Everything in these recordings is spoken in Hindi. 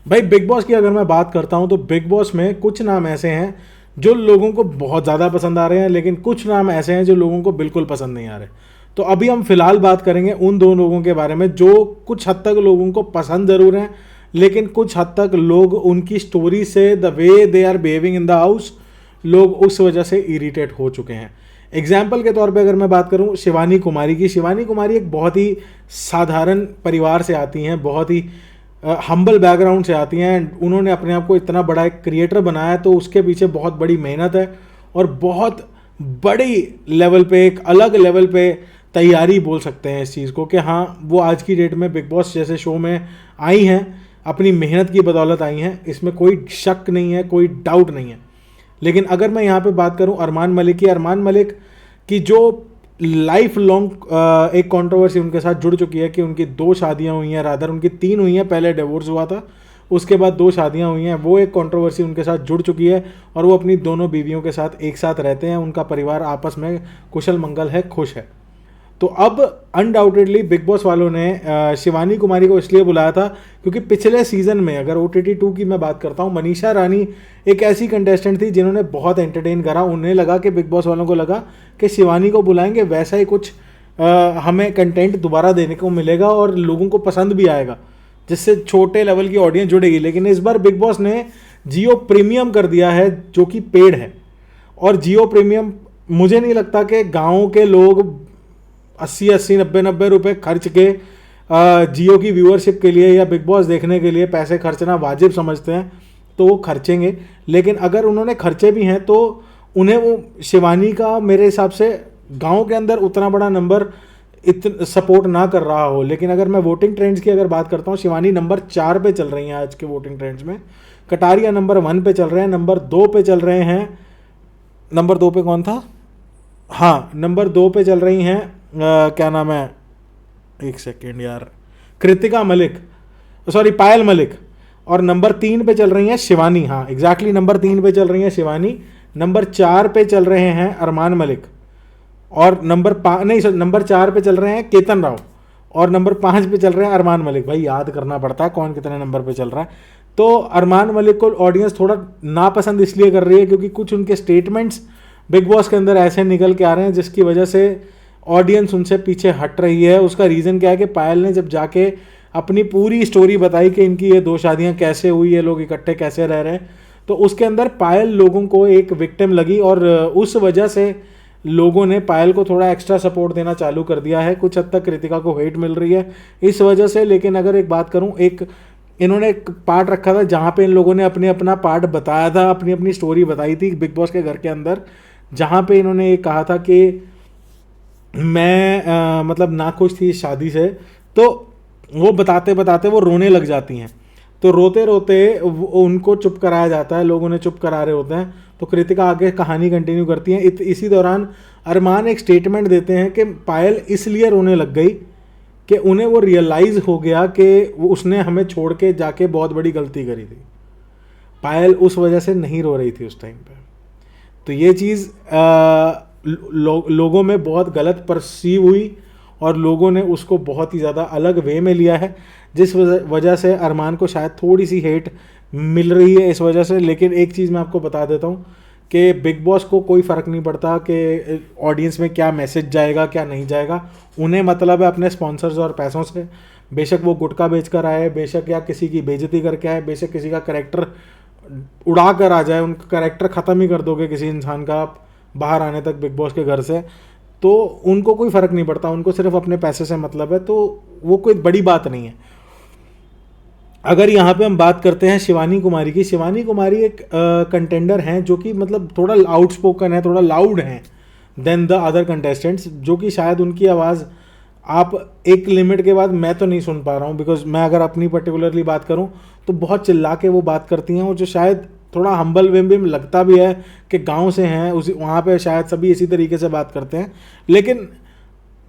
भाई बिग बॉस की अगर मैं बात करता हूं तो बिग बॉस में कुछ नाम ऐसे हैं जो लोगों को बहुत ज़्यादा पसंद आ रहे हैं, लेकिन कुछ नाम ऐसे हैं जो लोगों को बिल्कुल पसंद नहीं आ रहे। तो अभी हम फिलहाल बात करेंगे उन दो लोगों के बारे में जो कुछ हद तक लोगों को पसंद ज़रूर हैं, लेकिन कुछ हद तक लोग उनकी स्टोरी से, the way they are behaving in the house, लोग उस वजह से इरिटेट हो चुके हैं। एग्जाम्पल के तौर पे अगर मैं बात करूं शिवानी कुमारी की, शिवानी कुमारी एक बहुत ही साधारण परिवार से आती हैं, बहुत ही हम्बल बैकग्राउंड से आती हैं। उन्होंने अपने आप को इतना बड़ा एक क्रिएटर बनाया, तो उसके पीछे बहुत बड़ी मेहनत है और बहुत बड़ी लेवल पे, एक अलग लेवल पे तैयारी बोल सकते हैं इस चीज़ को, कि हाँ वो आज की डेट में बिग बॉस जैसे शो में आई हैं, अपनी मेहनत की बदौलत आई हैं, इसमें कोई शक नहीं है, कोई डाउट नहीं है। लेकिन अगर मैं यहाँ पे बात करूँ अरमान मलिक की, अरमान मलिक की जो लाइफ लॉन्ग एक कंट्रोवर्सी उनके साथ जुड़ चुकी है कि उनकी 2 शादियां हुई हैं, रादर उनकी 3 हुई हैं, पहले डिवोर्स हुआ था, उसके बाद 2 शादियां हुई हैं, वो एक कंट्रोवर्सी उनके साथ जुड़ चुकी है और वो अपनी दोनों बीवियों के साथ एक साथ रहते हैं, उनका परिवार आपस में कुशल मंगल है, खुश है। तो अब अनडाउटेडली बिग बॉस वालों ने शिवानी कुमारी को इसलिए बुलाया था क्योंकि पिछले सीजन में, अगर OTT 2 की मैं बात करता हूँ, मनीषा रानी एक ऐसी कंटेस्टेंट थी जिन्होंने बहुत एंटरटेन करा। उन्हें लगा कि बिग बॉस वालों को लगा कि शिवानी को बुलाएंगे, वैसा ही कुछ हमें कंटेंट दोबारा देने को मिलेगा और लोगों को पसंद भी आएगा, जिससे छोटे लेवल की ऑडियंस जुड़ेगी। लेकिन इस बार बिग बॉस ने जियो प्रीमियम कर दिया है, जो कि पेड है। और जियो प्रीमियम, मुझे नहीं लगता कि गाँव के लोग 80-80, 90-90 रुपये खर्च के जियो की व्यूअरशिप के लिए या बिग बॉस देखने के लिए पैसे खर्चना वाजिब समझते हैं, तो वो खर्चेंगे। लेकिन अगर उन्होंने खर्चे भी हैं तो उन्हें वो शिवानी का मेरे हिसाब से गांव के अंदर उतना बड़ा नंबर इतना सपोर्ट ना कर रहा हो। लेकिन अगर मैं वोटिंग ट्रेंड्स की अगर बात करता हूँ, शिवानी नंबर 4 पे चल रही हैं आज के वोटिंग ट्रेंड्स में, कटारिया नंबर 1 पे चल रहे हैं, नंबर 2 पे चल रहे हैं, नंबर 2 पे कौन था, हाँ नंबर 2 पे चल रही हैं क्या नाम है, एक सेकेंड यार, कृतिका मलिक, सॉरी पायल मलिक। और नंबर 3 पे चल रही हैं शिवानी, हाँ एग्जैक्टली नंबर 3 पे चल रही हैं शिवानी, नंबर 4 पे चल रहे हैं अरमान मलिक, और नंबर 4 पे चल रहे हैं केतन राव, और नंबर 5 पे चल रहे हैं अरमान मलिक। भाई याद करना पड़ता है कौन कितने नंबर पे चल रहा है। तो अरमान मलिक को ऑडियंस थोड़ा नापसंद इसलिए कर रही है क्योंकि कुछ उनके स्टेटमेंट्स बिग बॉस के अंदर ऐसे निकल के आ रहे हैं जिसकी वजह से ऑडियंस उनसे पीछे हट रही है। उसका रीज़न क्या है कि पायल ने जब जाके अपनी पूरी स्टोरी बताई कि इनकी ये 2 शादियां कैसे हुई, ये लोग इकट्ठे कैसे रह रहे हैं, तो उसके अंदर पायल लोगों को एक विक्टिम लगी और उस वजह से लोगों ने पायल को थोड़ा एक्स्ट्रा सपोर्ट देना चालू कर दिया है। कुछ हद तक कृतिका को हेट मिल रही है इस वजह से। लेकिन अगर एक बात करूं, इन्होंने एक पार्ट रखा था जहां पे इन लोगों ने अपने अपना पार्ट बताया था, अपनी अपनी स्टोरी बताई थी बिग बॉस के घर के अंदर, जहां पे इन्होंने ये कहा था कि मैं मतलब नाखुश थी इस शादी से। तो वो बताते बताते वो रोने लग जाती हैं, तो रोते रोते उनको चुप कराया जाता है, लोगों ने चुप करा रहे होते हैं, तो कृतिका आगे कहानी कंटिन्यू करती हैं। इसी दौरान अरमान एक स्टेटमेंट देते हैं कि पायल इसलिए रोने लग गई कि उन्हें वो रियलाइज़ हो गया कि उसने हमें छोड़ के जाके बहुत बड़ी गलती करी थी। पायल उस वजह से नहीं रो रही थी उस टाइम पे। तो ये चीज़ लोगों में बहुत गलत परसीव हुई और लोगों ने उसको बहुत ही ज़्यादा अलग वे में लिया है, जिस वजह से अरमान को शायद थोड़ी सी हेट मिल रही है इस वजह से। लेकिन एक चीज़ मैं आपको बता देता हूँ कि बिग बॉस को कोई फ़र्क नहीं पड़ता कि ऑडियंस में क्या मैसेज जाएगा क्या नहीं जाएगा, उन्हें मतलब है अपने स्पॉन्सर्स और पैसों से। बेशक वो गुटखा बेच कर आए, बेशक या किसी की बेइज्जती करके आए, बेशक किसी का कैरेक्टर उड़ा कर आ जाए, उनका कैरेक्टर ख़त्म ही कर दोगे किसी इंसान का आप बाहर आने तक बिग बॉस के घर से, तो उनको कोई फ़र्क नहीं पड़ता, उनको सिर्फ अपने पैसे से मतलब है, तो वो कोई बड़ी बात नहीं है। अगर यहाँ पे हम बात करते हैं शिवानी कुमारी की, शिवानी कुमारी एक कंटेंडर हैं जो कि मतलब थोड़ा आउटस्पोकन है, थोड़ा लाउड हैं देन द अदर कंटेस्टेंट्स, जो कि शायद उनकी आवाज़ आप एक लिमिट के बाद मैं तो नहीं सुन पा रहा हूँ, बिकॉज मैं अगर अपनी पर्टिकुलरली बात करूँ तो बहुत चिल्ला के वो बात करती हैं, और जो शायद थोड़ा हम्बल वे भी लगता भी है कि गांव से हैं, उसी वहाँ पे शायद सभी इसी तरीके से बात करते हैं, लेकिन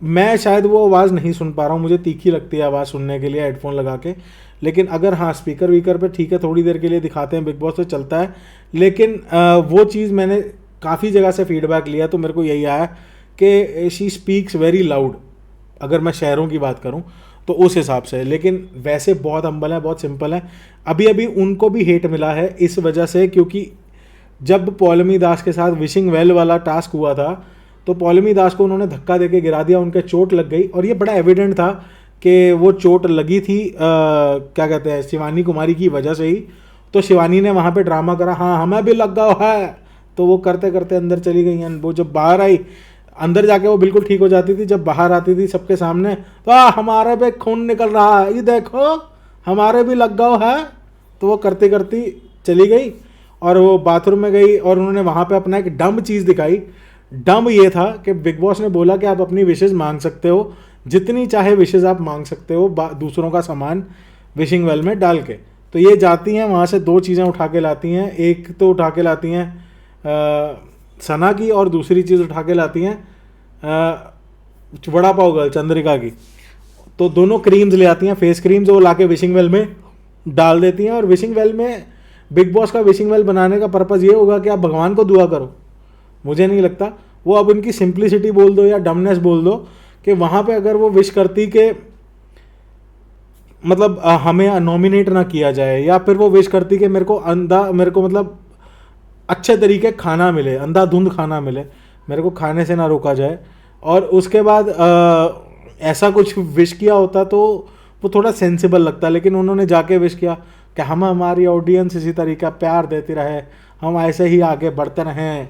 मैं शायद वो आवाज़ नहीं सुन पा रहा हूँ, मुझे तीखी लगती है आवाज़ सुनने के लिए हेडफोन लगा के। लेकिन अगर हाँ स्पीकर वीकर पे ठीक है थोड़ी देर के लिए दिखाते हैं बिग बॉस तो चलता है। लेकिन वो चीज़ मैंने काफ़ी जगह से फीडबैक लिया तो मेरे को यही आया कि शी स्पीक्स वेरी लाउड। अगर मैं शहरों की बात करूं तो उस हिसाब से। लेकिन वैसे बहुत हम्बल है, बहुत सिंपल है। अभी अभी उनको भी हेट मिला है इस वजह से, क्योंकि जब पौलमी दास के साथ विशिंग वेल वाला टास्क हुआ था तो पौलमी दास को उन्होंने धक्का देके गिरा दिया, उनके चोट लग गई, और ये बड़ा एविडेंट था कि वो चोट लगी थी क्या कहते हैं, शिवानी कुमारी की वजह से ही। तो शिवानी ने वहाँ पे ड्रामा करा, हाँ हमें भी लग गया है, तो वो करते करते अंदर चली गई हैं। वो जब बाहर आई, अंदर जाके वो बिल्कुल ठीक हो जाती थी, जब बाहर आती थी सबके सामने तो हमारे पे खून निकल रहा है, ये देखो हमारे भी लग गया है, तो वो करते करती चली गई और वो बाथरूम में गई और उन्होंने वहाँ पे अपना एक डम्ब चीज़ दिखाई। डम्ब ये था कि बिग बॉस ने बोला कि आप अपनी विशेज़ मांग सकते हो, जितनी चाहे विशेज़ आप मांग सकते हो दूसरों का सामान विशिंग वेल में डाल के। तो ये जाती हैं वहाँ से 2 चीज़ें उठा के लाती हैं, एक तो उठा के लाती हैं सना की, और दूसरी चीज़ उठा के लाती हैं वड़ा पाव गर्ल चंद्रिका की। तो दोनों क्रीम्स ले आती हैं, फेस क्रीम्स, वो ला के विशिंग वेल में डाल देती हैं। और विशिंग वेल में बिग बॉस का विशिंग वेल बनाने का पर्पज़ ये होगा कि आप भगवान को दुआ करो, मुझे नहीं लगता। वो अब उनकी सिंप्लिसिटी बोल दो या डमनेस बोल दो कि वहाँ पे अगर वो विश करती कि मतलब हमें नॉमिनेट ना किया जाए, या फिर वो विश करती कि मेरे को मतलब अच्छे तरीके खाना मिले, अंधाधुंध खाना मिले, मेरे को खाने से ना रोका जाए, और उसके बाद ऐसा कुछ विश किया होता तो वो थोड़ा सेंसिबल लगता। लेकिन उन्होंने जाके विश किया कि हम हमारी ऑडियंस इसी तरीका प्यार देती रहे, हम ऐसे ही आगे बढ़ते रहें।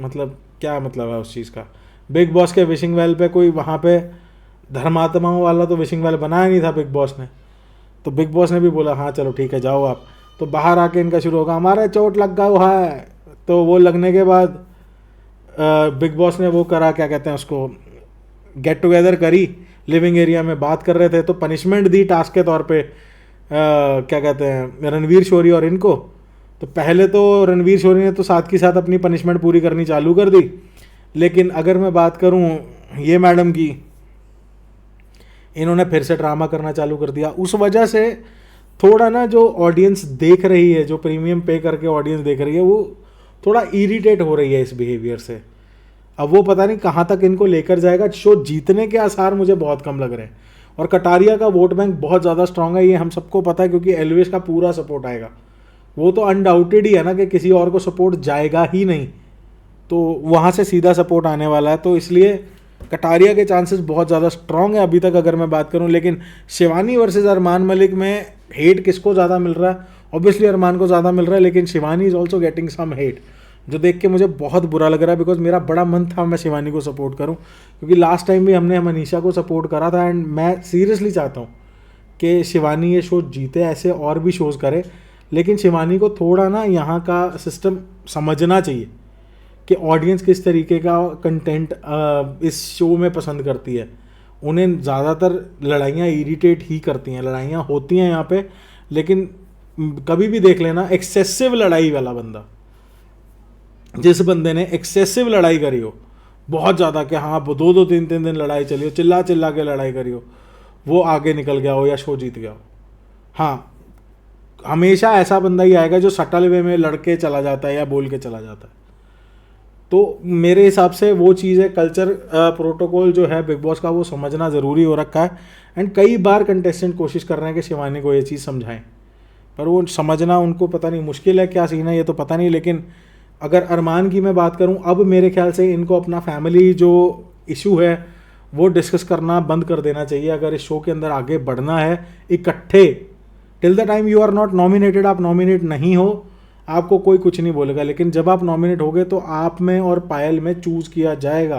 मतलब क्या मतलब है उस चीज़ का? बिग बॉस के विशिंग वेल पे कोई वहाँ पे धर्मात्माओं वाला तो विशिंग वेल बनाया नहीं था बिग बॉस ने। तो बिग बॉस ने भी बोला हाँ चलो ठीक है जाओ आप। तो बाहर आके इनका शुरू होगा हमारे चोट लग गया है। तो वो लगने के बाद बिग बॉस ने वो करा, क्या कहते हैं उसको, गेट टुगेदर करी, लिविंग एरिया में बात कर रहे थे, तो पनिशमेंट दी टास्क के तौर पे क्या कहते हैं रणवीर शोरी और इनको। तो पहले तो रणवीर शोरी ने तो साथ की साथ अपनी पनिशमेंट पूरी करनी चालू कर दी, लेकिन अगर मैं बात करूं ये मैडम की, इन्होंने फिर से ड्रामा करना चालू कर दिया। उस वजह से थोड़ा ना जो ऑडियंस देख रही है, जो प्रीमियम पे करके ऑडियंस देख रही है, वो थोड़ा इरिटेट हो रही है इस बिहेवियर से। अब वो पता नहीं कहाँ तक इनको लेकर जाएगा। शो जीतने के आसार मुझे बहुत कम लग रहे हैं, और कटारिया का वोट बैंक बहुत ज़्यादा स्ट्रांग है, ये हम सबको पता है, क्योंकि एलविश का पूरा सपोर्ट आएगा। वो तो अनडाउटेड ही है ना कि किसी और को सपोर्ट जाएगा ही नहीं, तो वहाँ से सीधा सपोर्ट आने वाला है। तो इसलिए कटारिया के चांसेस बहुत ज़्यादा स्ट्रांग है अभी तक अगर मैं बात करूँ। लेकिन शिवानी वर्सेस अरमान मलिक में हेट किसको ज़्यादा मिल रहा है? ऑब्वियसली अरमान को ज़्यादा मिल रहा है, लेकिन Shivani is also getting some hate, जो देख के मुझे बहुत बुरा लग रहा है। बिकॉज मेरा बड़ा मन था मैं शिवानी को सपोर्ट करूं, क्योंकि लास्ट टाइम भी हमने मनीषा को सपोर्ट करा था। एंड मैं सीरियसली चाहता हूं कि शिवानी ये शो जीते, ऐसे और भी शोज़ करे। लेकिन शिवानी को थोड़ा ना यहाँ का सिस्टम समझना चाहिए कि ऑडियंस किस तरीके का कंटेंट इस शो में पसंद करती है। उन्हें ज़्यादातर लड़ाइयाँ इरिटेट ही करती हैं, लड़ाइयाँ होती हैं यहाँ पे, लेकिन कभी भी देख लेना एक्सेसिव लड़ाई वाला बंदा, जिस बंदे ने एक्सेसिव लड़ाई करी हो बहुत ज़्यादा, कि हाँ 2-2 3-3 दिन लड़ाई चली हो, चिल्ला चिल्ला के लड़ाई करी हो, वो आगे निकल गया हो या शो जीत गया हो। हाँ, हमेशा ऐसा बंदा ही आएगा जो सटल वे में लड़के चला जाता है या बोल के चला जाता है। तो मेरे हिसाब से वो चीज़ है, कल्चर प्रोटोकॉल जो है बिग बॉस का, वो समझना ज़रूरी हो रखा है। एंड कई बार कंटेस्टेंट कोशिश कर रहे हैं कि शिवानी को ये चीज़ समझाएं, पर वो समझना उनको पता नहीं मुश्किल है, क्या सीन है ये तो पता नहीं। लेकिन अगर अरमान की मैं बात करूं, अब मेरे ख्याल से इनको अपना फैमिली जो इशू है वो डिस्कस करना बंद कर देना चाहिए। अगर इस शो के अंदर आगे बढ़ना है इकट्ठे, till the time you are not nominated, आप नॉमिनेट नहीं हो, आपको कोई कुछ नहीं बोलेगा। लेकिन जब आप नॉमिनेट होगे तो आप में और पायल में चूज़ किया जाएगा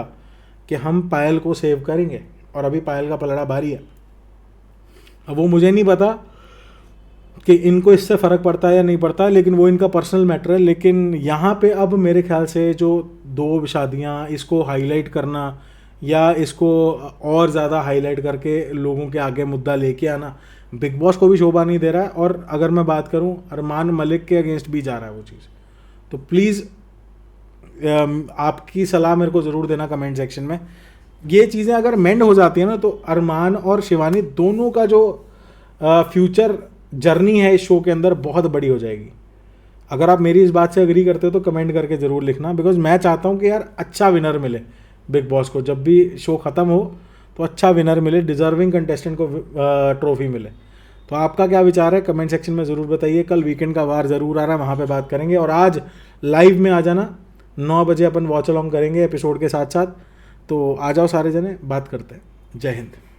कि हम पायल को सेव करेंगे, और अभी पायल का पलड़ा भारी है। अब वो मुझे नहीं पता कि इनको इससे फ़र्क पड़ता है या नहीं पड़ता, लेकिन वो इनका पर्सनल मैटर है। लेकिन यहाँ पे अब मेरे ख्याल से जो 2 शादियाँ, इसको हाईलाइट करना या इसको और ज़्यादा हाईलाइट करके लोगों के आगे मुद्दा लेके आना, बिग बॉस को भी शोभा नहीं दे रहा है। और अगर मैं बात करूँ, अरमान मलिक के अगेंस्ट भी जा रहा है वो चीज़। तो प्लीज़ आपकी सलाह मेरे को ज़रूर देना कमेंट सेक्शन में। ये चीज़ें अगर मेंड हो जाती है ना, तो अरमान और शिवानी दोनों का जो फ्यूचर जर्नी है इस शो के अंदर बहुत बड़ी हो जाएगी। अगर आप मेरी इस बात से एग्री करते हो तो कमेंट करके ज़रूर लिखना, बिकॉज मैं चाहता हूँ कि यार अच्छा विनर मिले बिग बॉस को। जब भी शो ख़त्म हो तो अच्छा विनर मिले, डिजर्विंग कंटेस्टेंट को ट्रॉफी मिले। तो आपका क्या विचार है कमेंट सेक्शन में ज़रूर बताइए। कल वीकेंड का वार ज़रूर आ रहा है, वहाँ पे बात करेंगे। और आज लाइव में आ जाना, 9 बजे अपन वॉच अलॉन्ग करेंगे एपिसोड के साथ साथ। तो आ जाओ सारे जने, बात करते हैं। जय हिंद।